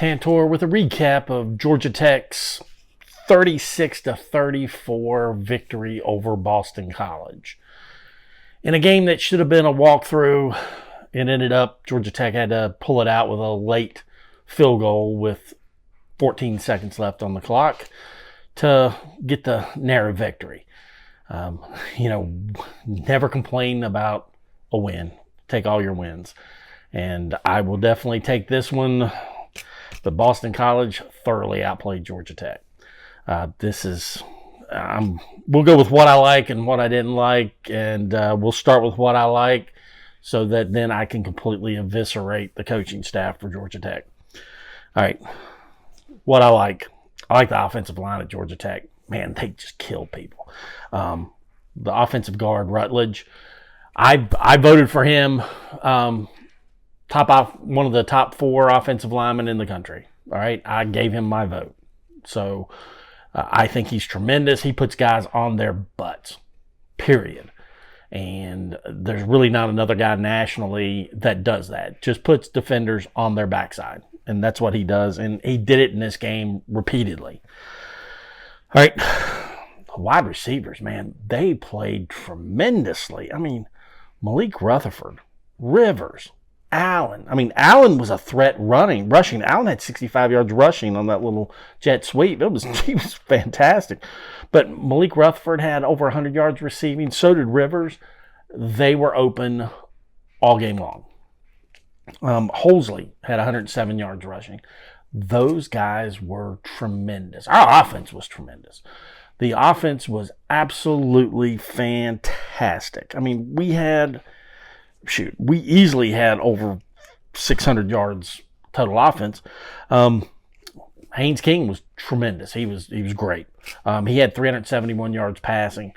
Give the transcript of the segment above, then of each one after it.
Tantor with a recap of Georgia Tech's 36-34 victory over Boston College. In a game that should have been a walkthrough, it ended up Georgia Tech had to pull it out with a late field goal with 14 seconds left on the clock to get the narrow victory. Never complain about a win. Take all your wins. And I will definitely take this one. But Boston College thoroughly outplayed Georgia Tech. We'll go with what I like and what I didn't like, and we'll start with what I like so that then I can completely eviscerate the coaching staff for Georgia Tech. All right, what I like the offensive line at Georgia Tech. Man, they just kill people. The offensive guard, Rutledge, I voted for him. One of the top 4 offensive linemen in the country. All right, I gave him my vote. So I think he's tremendous. He puts guys on their butts, period. And there's really not another guy nationally that does that. Just puts defenders on their backside. And that's what he does. And he did it in this game repeatedly. All right, the wide receivers, man, they played tremendously. I mean, Malik Rutherford, Rivers, Allen. I mean, Allen was a threat rushing. Allen had 65 yards rushing on that little jet sweep. He was fantastic. But Malik Rutherford had over 100 yards receiving. So did Rivers. They were open all game long. Holsley had 107 yards rushing. Those guys were tremendous. Our offense was tremendous. The offense was absolutely fantastic. I mean, we easily had over 600 yards total offense. Haynes King was tremendous. He was great. He had 371 yards passing.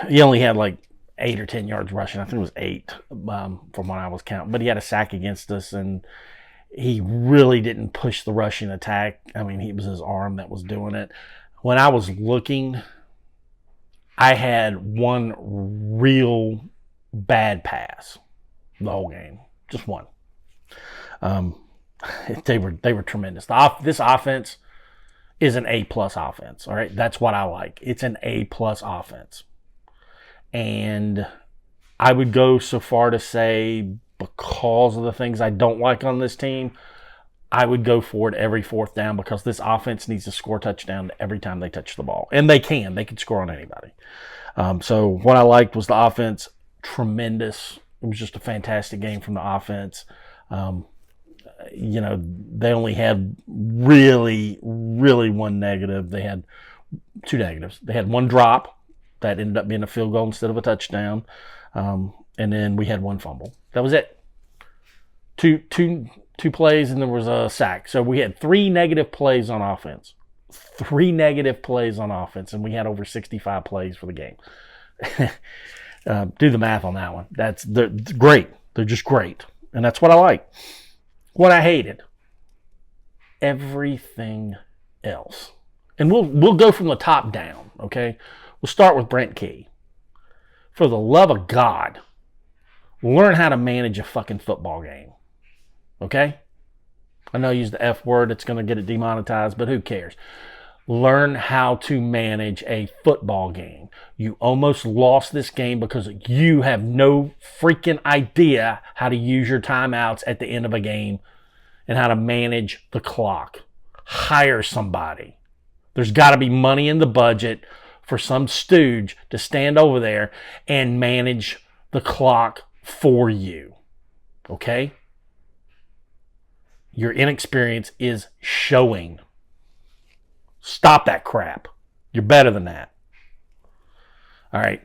He only had like 8 or 10 yards rushing. I think it was 8 from what I was counting. But he had a sack against us, and he really didn't push the rushing attack. I mean, it was his arm that was doing it. When I was looking, I had one real bad pass the whole game. Just one. They were tremendous. This offense is an A+ offense. All right, that's what I like. It's an A+ offense. And I would go so far to say, because of the things I don't like on this team, I would go for it every 4th down, because this offense needs to score a touchdown every time they touch the ball. And they can. They can score on anybody. So what I liked was the offense. Tremendous. It was just a fantastic game from the offense. They only had really, really one negative. They had 2 negatives. They had one drop that ended up being a field goal instead of a touchdown. And then we had one fumble. That was it. Two plays, and there was a sack. So we had 3 negative plays on offense. 3 negative plays on offense, and we had over 65 plays for the game. Do the math on that one. They're great. They're just great. And that's what I like. What I hated, everything else. And we'll go from the top down, okay? We'll start with Brent Key. For the love of God, learn how to manage a fucking football game. Okay? I know I used the F word. It's going to get it demonetized, but who cares? Learn how to manage a football game. You almost lost this game because you have no freaking idea how to use your timeouts at the end of a game and how to manage the clock. Hire somebody. There's got to be money in the budget for some stooge to stand over there and manage the clock for you. Okay? Your inexperience is showing. Stop that crap. You're better than that. All right.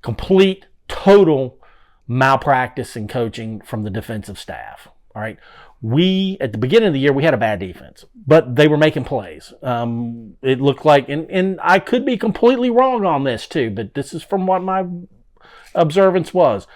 Complete, total malpractice in coaching from the defensive staff. All right. At the beginning of the year, we had a bad defense, but they were making plays. It looked like, and I could be completely wrong on this too, but this is from what my observance was.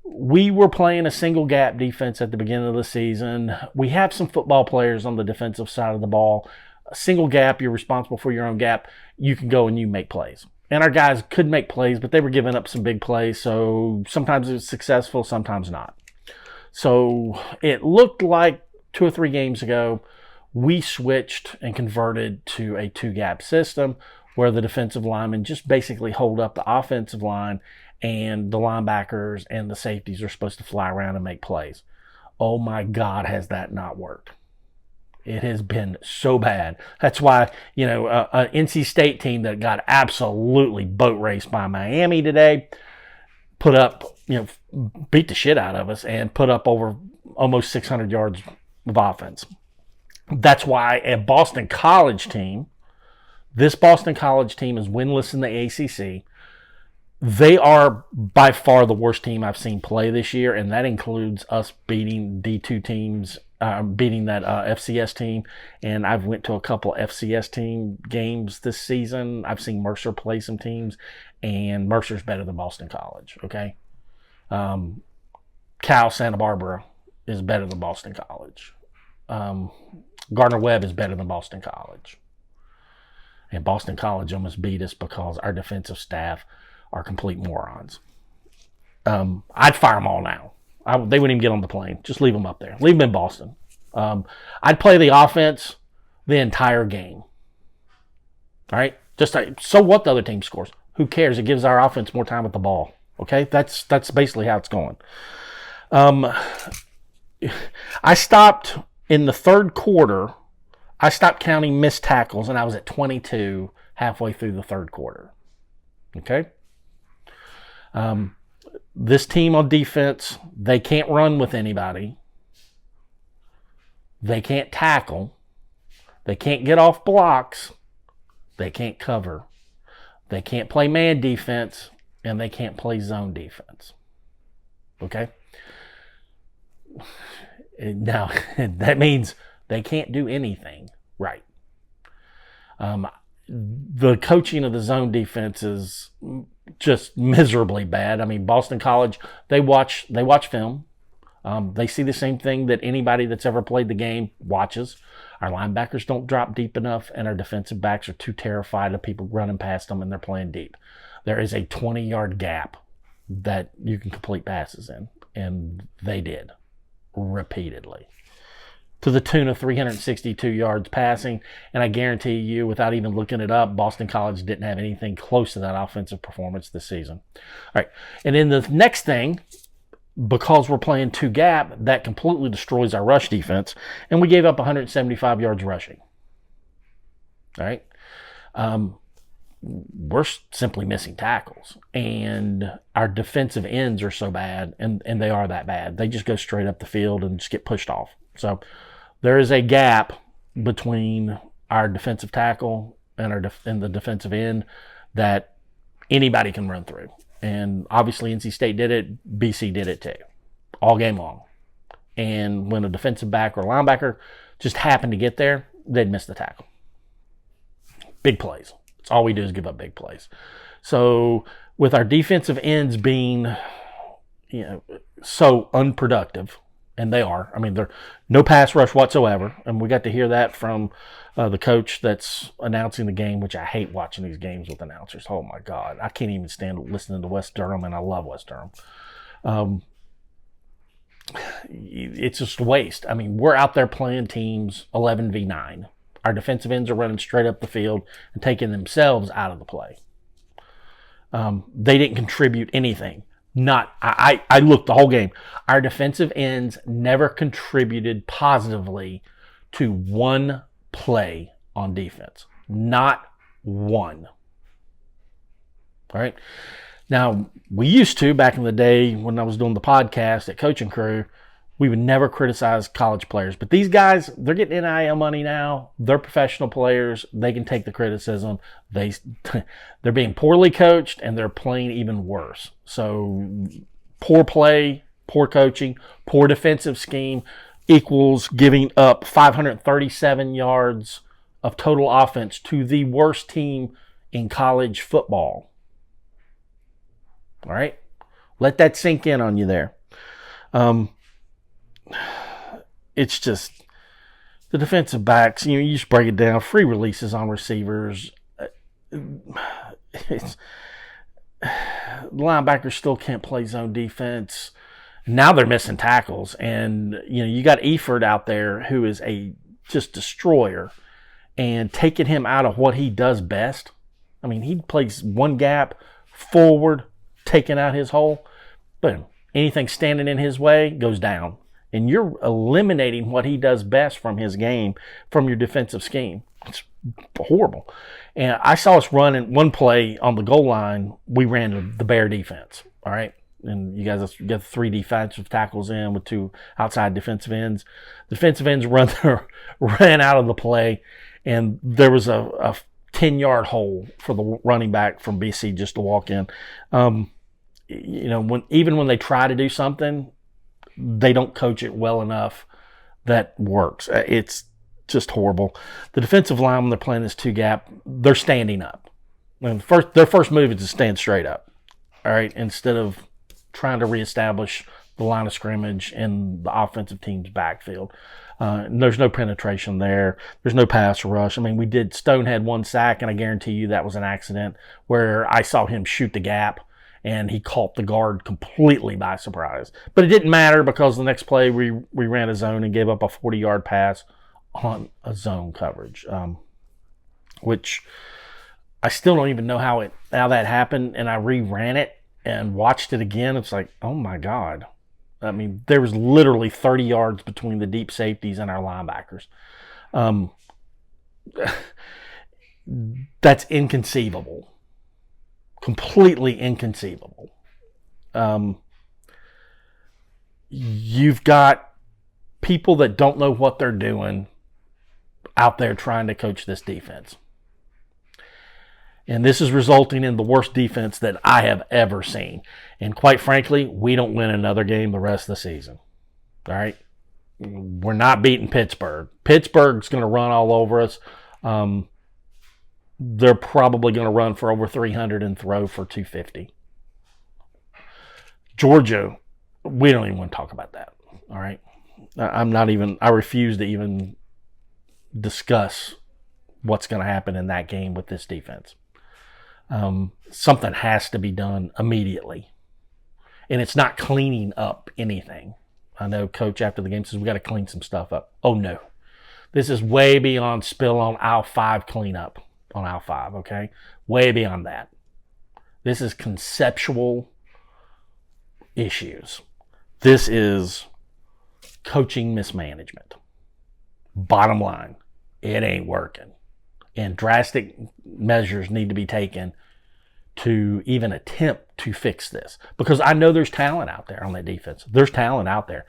We were playing a single gap defense at the beginning of the season. We have some football players on the defensive side of the ball. A single gap, you're responsible for your own gap. You can go and you make plays. And our guys could make plays, but they were giving up some big plays. So sometimes it was successful, sometimes not. So it looked like 2 or 3 games ago, we switched and converted to a 2-gap system where the defensive linemen just basically hold up the offensive line and the linebackers and the safeties are supposed to fly around and make plays. Oh my God, has that not worked? It has been so bad. That's why, an NC State team that got absolutely boat raced by Miami today put up, beat the shit out of us and put up over almost 600 yards of offense. That's why this Boston College team is winless in the ACC. They are by far the worst team I've seen play this year, and that includes us beating D2 teams, beating that FCS team. And I've went to a couple FCS team games this season. I've seen Mercer play some teams, and Mercer's better than Boston College, okay? Cal Santa Barbara is better than Boston College. Gardner-Webb is better than Boston College. And Boston College almost beat us because our defensive staff are complete morons. I'd fire them all now. They wouldn't even get on the plane. Just leave them up there. Leave them in Boston. I'd play the offense the entire game. All right? So what the other team scores? Who cares? It gives our offense more time with the ball. Okay? That's basically how it's going. I stopped in the third quarter. I stopped counting missed tackles, and I was at 22 halfway through the third quarter. Okay? This team on defense, they can't run with anybody. They can't tackle. They can't get off blocks. They can't cover. They can't play man defense, and they can't play zone defense. Okay? Now, that means they can't do anything right. The coaching of the zone defense is just miserably bad. I mean, Boston College, they watch film. They see the same thing that anybody that's ever played the game watches. Our linebackers don't drop deep enough, and our defensive backs are too terrified of people running past them, and they're playing deep. There is a 20-yard gap that you can complete passes in, and they did repeatedly, to the tune of 362 yards passing. And I guarantee you, without even looking it up, Boston College didn't have anything close to that offensive performance this season. All right. And then the next thing, because we're playing 2-gap, that completely destroys our rush defense. And we gave up 175 yards rushing. All right. We're simply missing tackles. And our defensive ends are so bad, and they are that bad. They just go straight up the field and just get pushed off. So there is a gap between our defensive tackle and the defensive end that anybody can run through. And obviously NC State did it. BC did it too, all game long. And when a defensive back or linebacker just happened to get there, they'd miss the tackle. Big plays. That's all we do is give up big plays. So with our defensive ends being, so unproductive, and they are. I mean, they're no pass rush whatsoever. And we got to hear that from the coach that's announcing the game, which I hate watching these games with announcers. Oh, my God. I can't even stand listening to West Durham, and I love West Durham. It's just a waste. I mean, we're out there playing teams 11v9. Our defensive ends are running straight up the field and taking themselves out of the play. They didn't contribute anything. I looked the whole game. Our defensive ends never contributed positively to one play on defense. Not one. All right. Now, we used to, back in the day when I was doing the podcast at Coaching Crew, we would never criticize college players. But these guys, they're getting NIL money now. They're professional players. They can take the criticism. They're being poorly coached, and they're playing even worse. So poor play, poor coaching, poor defensive scheme equals giving up 537 yards of total offense to the worst team in college football. All right? Let that sink in on you there. It's just the defensive backs, you just break it down. Free releases on receivers. Linebackers still can't play zone defense. Now they're missing tackles, and you got Eford out there who is a just destroyer, and taking him out of what he does best. I mean, he plays one gap forward, taking out his hole. Boom. Anything standing in his way goes down. And you're eliminating what he does best from his game, from your defensive scheme. It's horrible. And I saw us run in one play on the goal line. We ran the bear defense. All right. And you guys got 3 defensive tackles in with 2 outside defensive ends. Defensive ends ran out of the play, and there was a 10-yard hole for the running back from BC just to walk in. Even when they try to do something, they don't coach it well enough that works. It's just horrible. The defensive line, when they're playing this 2-gap, they're standing up. And their first move is to stand straight up, all right, instead of trying to reestablish the line of scrimmage in the offensive team's backfield. And there's no penetration there. There's no pass rush. I mean, Stone had 1 sack, and I guarantee you that was an accident where I saw him shoot the gap, and he caught the guard completely by surprise. But it didn't matter because the next play we ran a zone and gave up a 40-yard pass on a zone coverage, which I still don't even know how that happened, and I reran it and watched it again. It's like, oh my God. I mean, there was literally 30 yards between the deep safeties and our linebackers. That's inconceivable. Completely inconceivable. You've got people that don't know what they're doing out there trying to coach this defense. And this is resulting in the worst defense that I have ever seen. And quite frankly, we don't win another game the rest of the season. All right? We're not beating Pittsburgh. Pittsburgh's going to run all over us. They're probably going to run for over 300 and throw for 250. Georgia, we don't even want to talk about that. All right? I refuse to even discuss what's going to happen in that game with this defense. Something has to be done immediately. And it's not cleaning up anything. I know Coach after the game says we got to clean some stuff up. Oh, no. This is way beyond spill on aisle 5 cleanup on aisle 5, okay? Way beyond that. This is conceptual issues. This is coaching mismanagement. Bottom line, it ain't working. And drastic measures need to be taken to even attempt to fix this. Because I know there's talent out there on that defense. There's talent out there.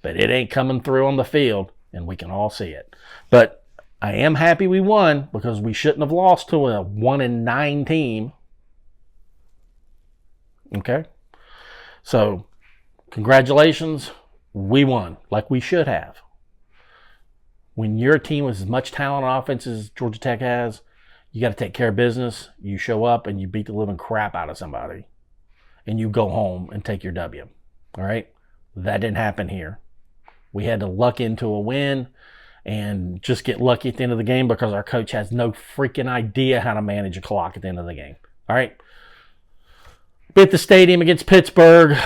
But it ain't coming through on the field, and we can all see it. But I am happy we won because we shouldn't have lost to a 1-9 team. Okay? So, congratulations. We won like we should have. When you're a team with as much talent on offense as Georgia Tech has, you got to take care of business. You show up and you beat the living crap out of somebody. And you go home and take your W. All right? That didn't happen here. We had to luck into a win and just get lucky at the end of the game because our coach has no freaking idea how to manage a clock at the end of the game. All right? Be at the stadium against Pittsburgh.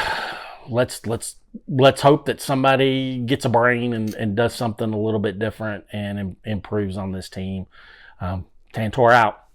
Let's hope that somebody gets a brain and does something a little bit different and improves on this team. Tantor out.